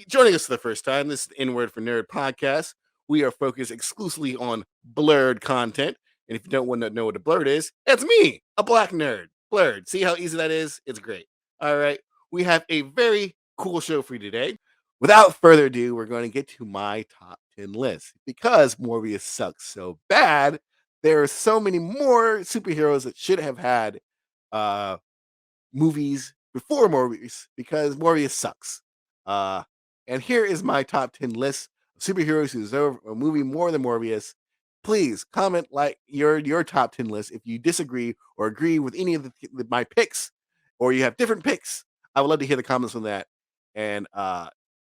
joining us for the first time, this is the N Word for Nerd podcast. We are focused exclusively on blurred content. And if you don't want to know what a blurred is, it's me, a black nerd. Blurred. See how easy that is? It's great. All right. We have a very cool show for you today. Without further ado, we're going to get to my top 10 list. Because Morbius sucks so bad, there are so many more superheroes that should have had uh, movies before Morbius because Morbius sucks. Uh, and here is my top 10 list of superheroes who deserve a movie more than Morbius. Please comment like your top 10 list if you disagree or agree with any of my picks, or you have different picks. I would love to hear the comments on that and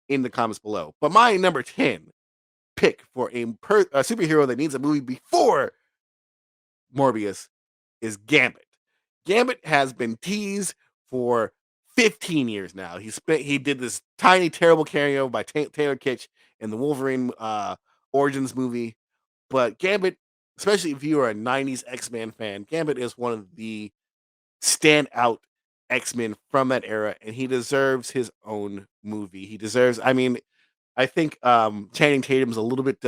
in the comments below. But my number 10 pick for a superhero that needs a movie before Morbius is Gambit. Gambit has been teased for 15 years now. He did this tiny terrible cameo by Taylor Kitsch in the Wolverine Origins movie. But Gambit, especially if you are a 90s X-Men fan, Gambit is one of the standout X-Men from that era, and he deserves his own movie. I think Channing Tatum's a little bit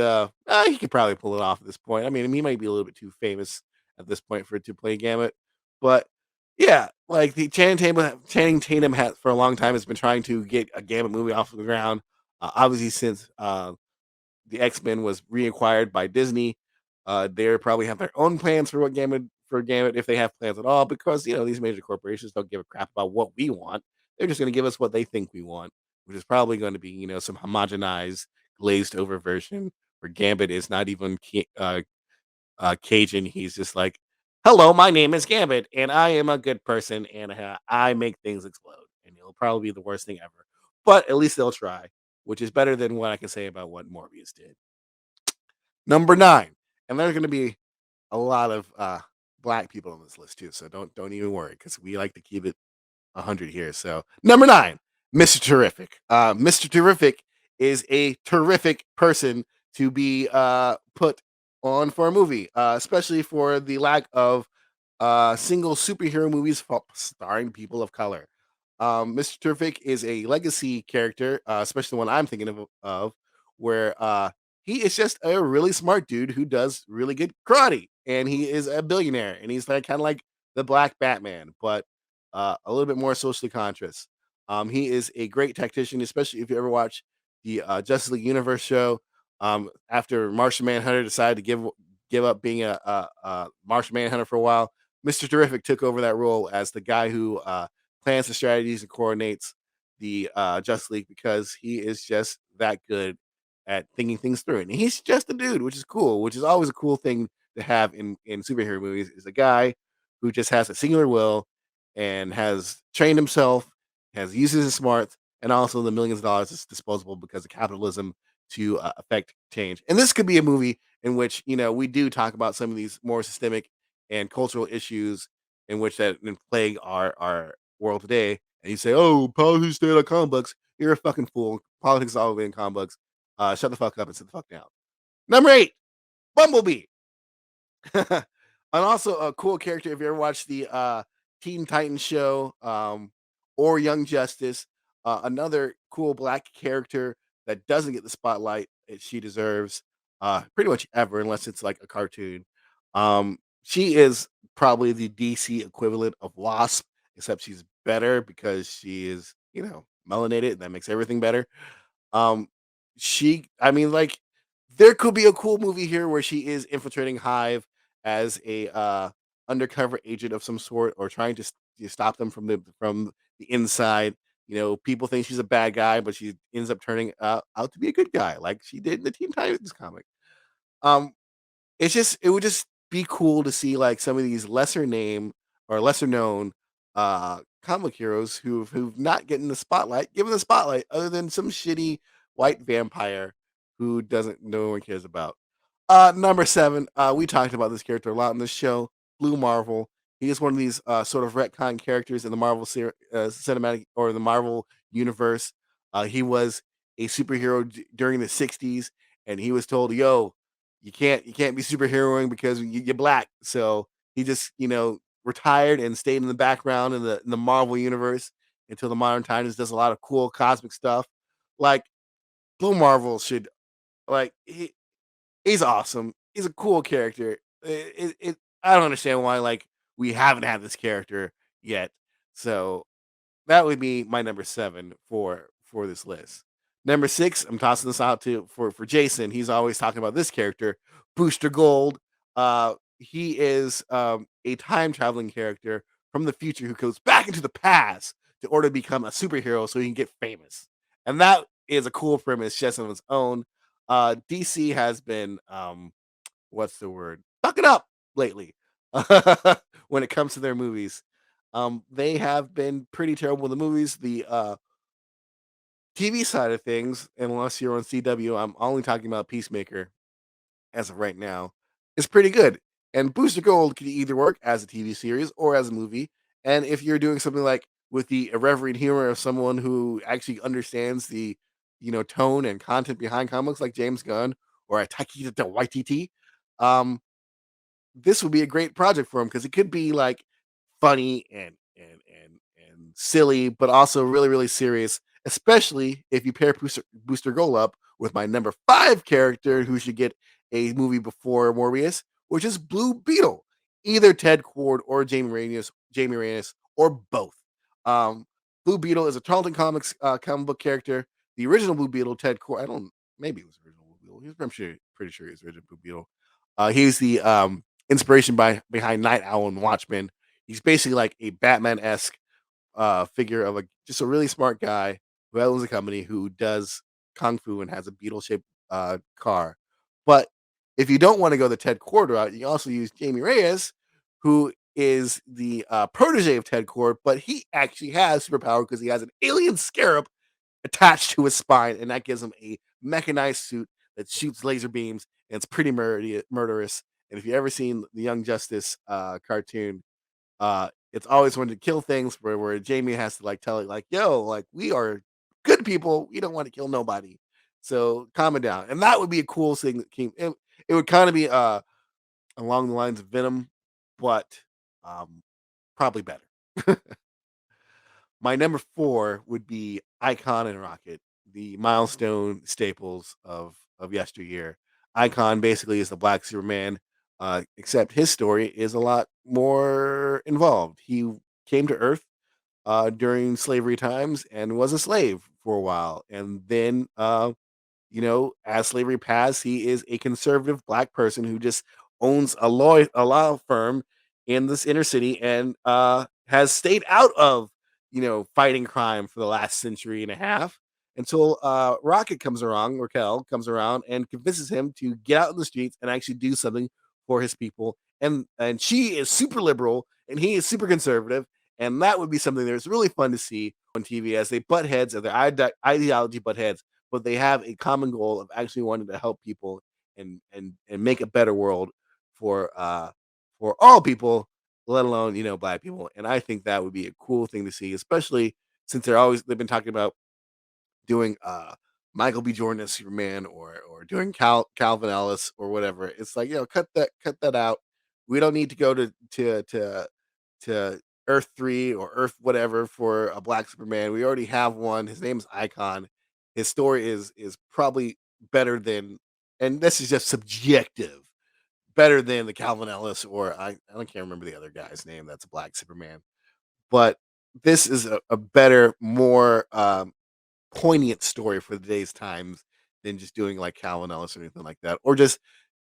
he could probably pull it off at this point. I mean, he might be a little bit too famous at this point for it to play Gambit. But yeah, like the Channing Tatum has for a long time has been trying to get a Gambit movie off of the ground. Obviously, since the X Men was reacquired by Disney, they probably have their own plans for Gambit if they have plans at all. Because these major corporations don't give a crap about what we want; they're just going to give us what they think we want, which is probably going to be some homogenized, glazed over version where Gambit is not even Cajun. He's just like, "Hello, my name is Gambit, and I am a good person, and I make things explode." And it'll probably be the worst thing ever, but at least they'll try, which is better than what I can say about what Morbius did. Number 9, and there's going to be a lot of black people on this list too, so don't even worry because we like to keep it 100 here. So number 9, Mr. Terrific. Mr. Terrific is a terrific person to be put on for a movie, especially for the lack of single superhero movies starring people of color. Mr. Terrific is a legacy character, especially the one I'm thinking of where he is just a really smart dude who does really good karate, and he is a billionaire, and he's like kind of like the Black Batman, but a little bit more socially conscious. He is a great tactician, especially if you ever watch the Justice League Universe show. After Martian Manhunter decided to give up being a Martian Manhunter for a while, Mr. Terrific took over that role as the guy who plans the strategies and coordinates the Justice League because he is just that good at thinking things through. And he's just a dude, which is cool, which is always a cool thing to have in superhero movies, is a guy who just has a singular will and has trained himself, has uses his smarts, and also the millions of dollars is disposable because of capitalism to affect change. And this could be a movie in which we do talk about some of these more systemic and cultural issues in which that plague our world today. And you say, "Oh, politics stay on comic books." You're a fucking fool. Politics is always in comic books. Shut the fuck up and sit the fuck down. Number 8, Bumblebee. And also a cool character if you ever watched the Teen Titans show or Young Justice. Another cool black character that doesn't get the spotlight she deserves pretty much ever, unless it's like a cartoon. She is probably the DC equivalent of Wasp, except she's better because she is, melanated, and that makes everything better. Um, like, there could be a cool movie here where she is infiltrating Hive as a undercover agent of some sort, or trying to stop them from the inside. People think she's a bad guy, but she ends up turning out to be a good guy, like she did in the Teen Titans comic. Um, it would just be cool to see like some of these lesser known comic heroes who've not getting the spotlight, given the spotlight, other than some shitty white vampire who doesn't no one cares about. Number 7, we talked about this character a lot in this show, Blue Marvel. He is one of these sort of retcon characters in the cinematic or the Marvel universe. He was a superhero during the '60s, and he was told, "Yo, you can't be superheroing because you're black." So he just retired and stayed in the background in the Marvel universe until the modern times. Does a lot of cool cosmic stuff. Like Blue Marvel should like he's awesome. He's a cool character. I don't understand why like we haven't had this character yet. So that would be my number 7 for this list. Number 6, I'm tossing this out to for Jason. He's always talking about this character, Booster Gold. He is a time traveling character from the future who goes back into the past to order to become a superhero so he can get famous. And that is a cool premise just on its own. DC has been what's the word? Fucking up lately when it comes to their movies. They have been pretty terrible in the movies. The TV side of things, unless you're on CW, I'm only talking about Peacemaker as of right now, is pretty good. And Booster Gold can either work as a TV series or as a movie. And if you're doing something like with the irreverent humor of someone who actually understands the tone and content behind comics like James Gunn or a Taika Waititi, um, this would be a great project for him because it could be like funny and silly, but also really really serious. Especially if you pair Booster Gold up with my number 5 character who should get a movie before Morbius, which is Blue Beetle. Either Ted Cord or Jamie Reyes, or both. Um, Blue Beetle is a Tarleton Comics comic book character. The original Blue Beetle, Ted Cord, I don't maybe it was original Blue Beetle. I'm sure, pretty sure he's original Blue Beetle. He's the inspiration behind Night Owl and Watchmen. He's basically like a Batman esque figure of just a really smart guy who owns a company who does kung fu and has a beetle shaped car. But if you don't want to go the Ted Cord route, you can also use Jamie Reyes, who is the protege of Ted Cord, but he actually has superpower because he has an alien scarab attached to his spine, and that gives him a mechanized suit that shoots laser beams, and it's pretty murderous. And if you ever seen the Young Justice cartoon, it's always wanted to kill things where Jamie has to like tell it like, yo, like we are good people. We don't want to kill nobody. So calm it down. And that would be a cool thing that came it would kind of be along the lines of Venom, but um probably better. My number 4 would be Icon and Rocket, the milestone staples of yesteryear. Icon basically is the Black Superman, except his story is a lot more involved. He came to Earth during slavery times and was a slave for a while, and then as slavery passed, he is a conservative black person who just owns a law firm in this inner city and has stayed out of fighting crime for the last century and a half until Rocket comes around, Raquel comes around and convinces him to get out in the streets and actually do something for his people. And she is super liberal and he is super conservative, and that would be something that's really fun to see on TV as they butt heads, and their ideology butt heads, but they have a common goal of actually wanting to help people and make a better world for all people, let alone black people. And I think that would be a cool thing to see, especially since they've been talking about doing Michael B. Jordan as Superman, or doing Calvin Ellis or whatever. It's like, cut that out. We don't need to go to Earth 3 or Earth whatever for a black Superman. We already have one. His name's Icon. His story is probably better than, and this is just subjective, better than the Calvin Ellis, or I don't can't remember the other guy's name that's a black Superman. But this is a better, more poignant story for today's times than just doing like Calvin Ellis or anything like that, or just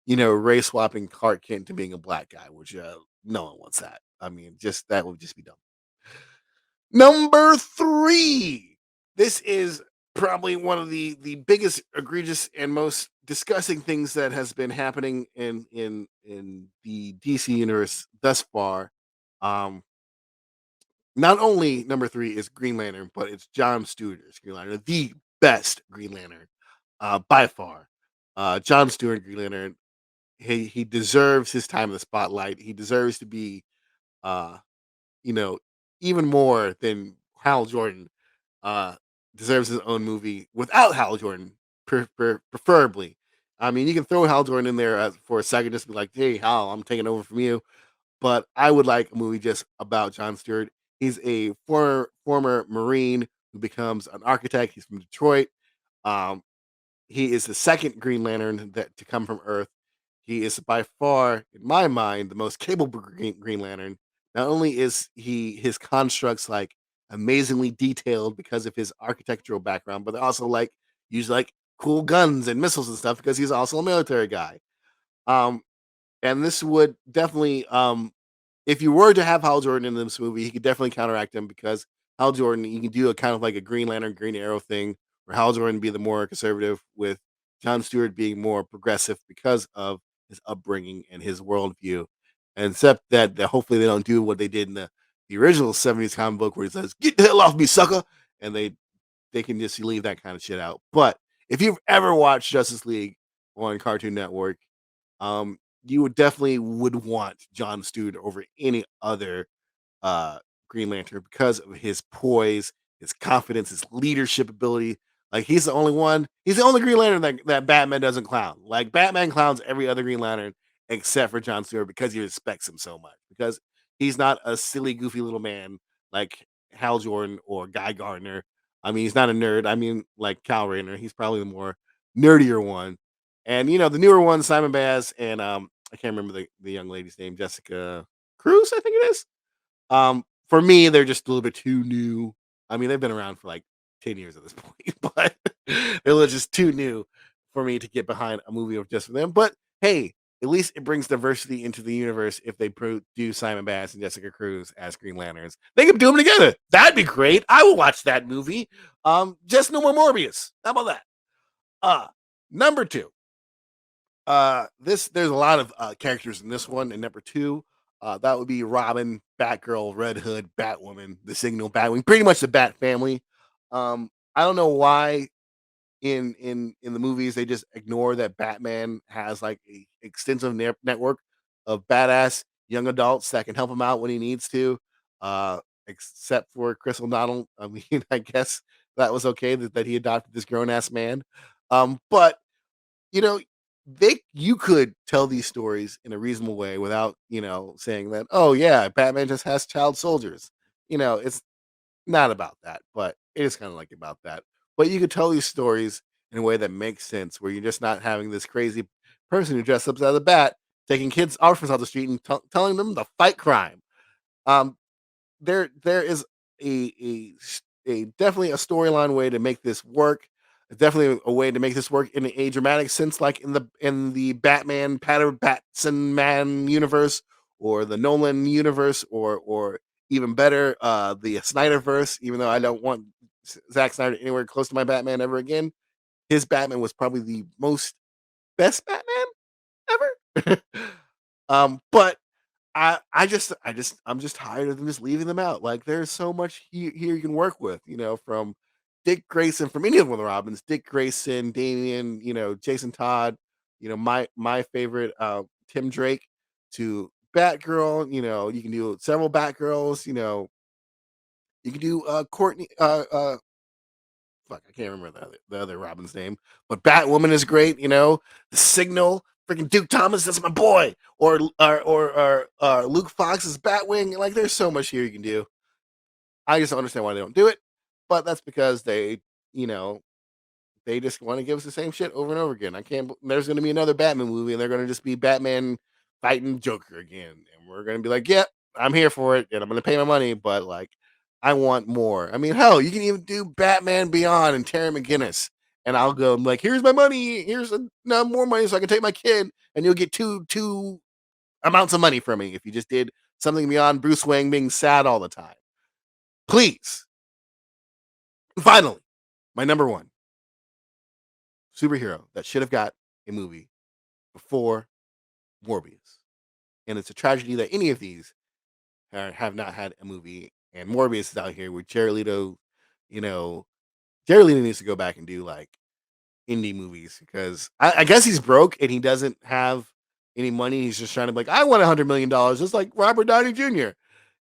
race swapping Clark Kent to being a black guy, which no one wants that. I mean, just that would just be dumb. Number 3. This is probably one of the biggest, egregious, and most disgusting things that has been happening in the DC universe thus far. Um, Not only number 3 is Green Lantern, but it's John Stewart's Green Lantern, the best Green Lantern by far. John Stewart Green Lantern, he deserves his time in the spotlight. He deserves to be uh, you know, even more than Hal Jordan, uh, deserves his own movie without Hal Jordan, preferably. I mean, you can throw Hal Jordan in there for a second, just be like, "Hey, Hal, I'm taking over from you." But I would like a movie just about John Stewart. He's a former Marine who becomes an architect. He's from Detroit. Um, He is the second Green Lantern that to come from Earth. He is by far, in my mind, the most capable Green Lantern. Not only is he his constructs like amazingly detailed because of his architectural background, but they also like use like cool guns and missiles and stuff because he's also a military guy. Um, and this would definitely if you were to have Hal Jordan in this movie, he could definitely counteract him because Hal Jordan, you can do a kind of like a Green Lantern, Green Arrow thing, where Hal Jordan be the more conservative, with John Stewart being more progressive because of his upbringing and his worldview. And except that hopefully they don't do what they did in the original '70s comic book, where he says, "Get the hell off me, sucker," and they can just leave that kind of shit out. But if you've ever watched Justice League on Cartoon Network, you would definitely would want John Stewart over any other uh, Green Lantern because of his poise, his confidence, his leadership ability. Like he's the only one. He's the only Green Lantern that Batman doesn't clown. Like Batman clowns every other Green Lantern except for John Stewart because he respects him so much. Because he's not a silly, goofy little man like Hal Jordan or Guy Gardner. I mean, he's not a nerd. I mean, like Kyle Rayner. He's probably the more nerdier one. And the newer one, Simon Baz, and I can't remember the young lady's name, Jessica Cruz, I think it is. For me, they're just a little bit too new. I mean, they've been around for like 10 years at this point, but they're just too new for me to get behind a movie of just for them. But hey, at least it brings diversity into the universe if they do Simon Bass and Jessica Cruz as Green Lanterns. They could do them together. That'd be great. I will watch that movie. Just no more Morbius. How about that? Uh Number two. This There's a lot of characters in this one. And number two, that would be Robin, Batgirl, Red Hood, Batwoman, the Signal, Batwing, pretty much the Bat family. I don't know why in the movies they just ignore that Batman has like a extensive network of badass young adults that can help him out when he needs to. Except for Chris O'Donnell. I mean, I guess that was okay that he adopted this grown ass man. But you know, you could tell these stories in a reasonable way without, saying that, "Oh, yeah, Batman just has child soldiers." It's not about that, but it is kinda like about that. But you could tell these stories in a way that makes sense, where you're just not having this crazy person who dressed up as a bat, taking kids orphans off the street and telling them to fight crime. Um, there is a definitely a storyline way to make this work. Definitely a way to make this work in a dramatic sense, like in the Batman Patter Batson Man universe, or the Nolan universe, or even better, the Snyderverse. Even though I don't want Zack Snyder anywhere close to my Batman ever again, his Batman was probably the most best Batman ever. But I'm just tired of them just leaving them out. Like there's so much here you can work with, from Dick Grayson, from any of the Robins, Dick Grayson, Damian, Jason Todd, my favorite, Tim Drake, to Batgirl. You can do several Batgirls. You can do Courtney. Fuck, I can't remember the other Robin's name, but Batwoman is great. The Signal, freaking Duke Thomas, that's my boy, or Luke Fox's Batwing. Like, there's so much here you can do. I just don't understand why they don't do it, but that's because you know, they just want to give us the same shit over and over again. I can't. There's going to be another Batman movie, and they're going to just be Batman fighting Joker again, and we're going to be like, "Yeah, I'm here for it, and I'm going to pay my money." But like, I want more. I mean, hell, you can even do Batman Beyond and Terry McGinnis, and I'll go I'm like, "Here's my money. Here's no more money, so I can take my kid, and you'll get two amounts of money from me if you just did something beyond Bruce Wayne being sad all the time." Please, finally, my number one superhero that should have got a movie before Morbius. And it's a tragedy that any of these have not had a movie. And Morbius is out here with Jared Leto. You know, Jared Leto needs to go back and do like indie movies because I guess he's broke and he doesn't have any money. He's just trying to be like, I want $100 million, just like Robert Downey Jr.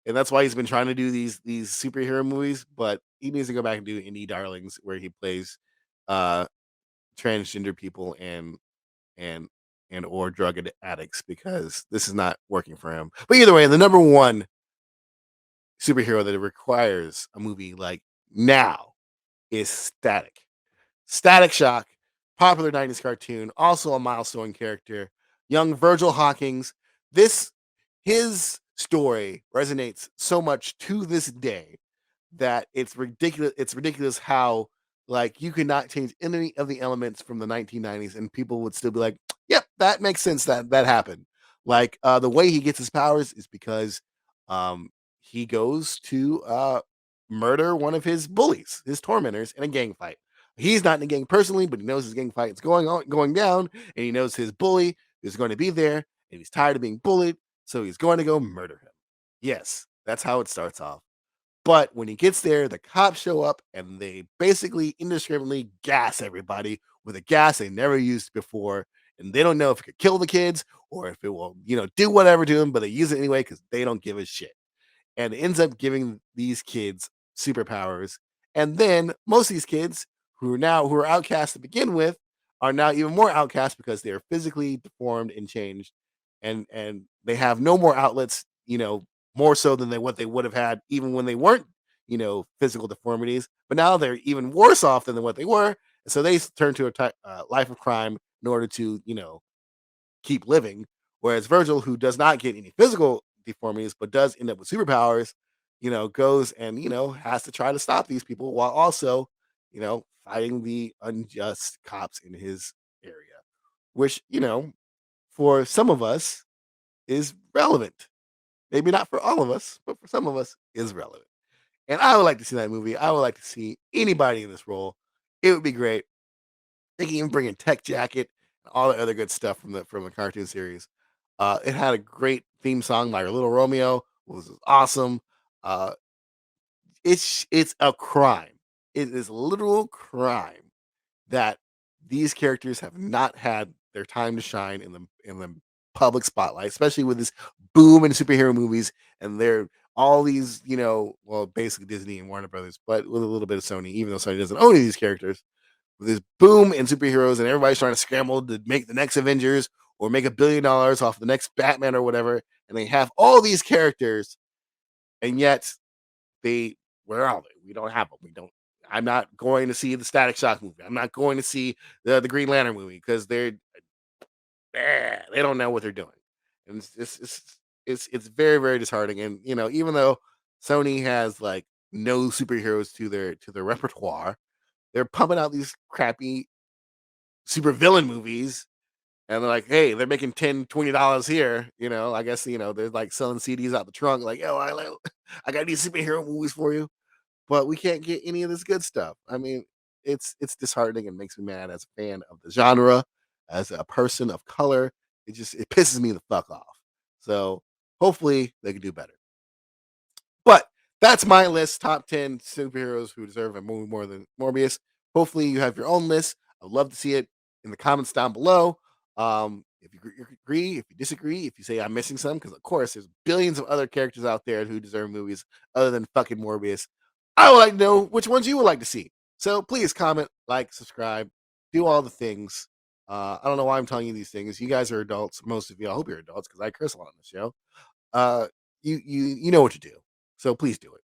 And that's why he's been trying to do these superhero movies. But he needs to go back and do indie darlings where he plays uh transgender people and or drug addicts because this is not working for him. But either way, the number one superhero that requires a movie like now is Static. Static Shock popular 90s cartoon, also a milestone character, young Virgil Hawkins. This his story resonates so much to this day that it's ridiculous. It's ridiculous how like you could not change any of the elements from the 1990s and people would still be like, "Yep, that makes sense that happened." Like the way he gets his powers is because um he goes to murder one of his bullies, his tormentors in a gang fight. He's not in the gang personally, but he knows his gang fight is going down, and he knows his bully is going to be there, and he's tired of being bullied, so he's going to go murder him. Yes, that's how it starts off. But when he gets there, the cops show up and they basically indiscriminately gas everybody with a gas they never used before. And they don't know if it could kill the kids or if it will, do whatever to them, but they use it anyway because they don't give a shit, and ends up giving these kids superpowers. And then most of these kids who are outcast to begin with are now even more outcast because they are physically deformed and changed, and they have no more outlets, more so than what they would have had even when they weren't, physical deformities. But now they're even worse off than what they were, and so they turn to a life of crime in order to, keep living. Whereas Virgil, who does not get any physical deformities but does end up with superpowers, goes and has to try to stop these people while also, fighting the unjust cops in his area, which for some of us is relevant. Maybe not for all of us, but for some of us is relevant. And I would like to see that movie. I would like to see anybody in this role. It would be great. They can even bring in Tech Jacket and all the other good stuff from the cartoon series. It had a great theme song by Little Romeo, was awesome. Uh, it's a crime. It is a literal crime that these characters have not had their time to shine in the public spotlight, especially with this boom in superhero movies, and they're all these, well, basically Disney and Warner Brothers, but with a little bit of Sony, even though Sony doesn't own any of these characters, with this boom in superheroes and everybody's trying to scramble to make the next Avengers or make $1 billion off the next Batman or whatever, and they have all these characters, and yet they where are they? We don't have them. We don't. I'm not going to see the Static Shock movie. I'm not going to see the Green Lantern movie because they don't know what they're doing, and it's very very disheartening. And even though Sony has like no superheroes to their repertoire, they're pumping out these crappy super villain movies, and they're like, hey, they're making $10-20 here. I guess they're like selling CDs out the trunk, like, yo, I got these superhero movies for you, but we can't get any of this good stuff. I mean, it's disheartening and makes me mad as a fan of the genre, as a person of color. It pisses me the fuck off. So hopefully they can do better. But that's my list. Top 10 superheroes who deserve a movie more than Morbius. Hopefully you have your own list. I'd love to see it in the comments down below. If you agree, if you disagree, if you say I'm missing some, because of course there's billions of other characters out there who deserve movies other than fucking Morbius. I would like to know which ones you would like to see. So please comment, like, subscribe, do all the things. I don't know why I'm telling you these things. You guys are adults, most of you. I hope you're adults because I curse a lot on the show. Uh, you know what to do. So please do it.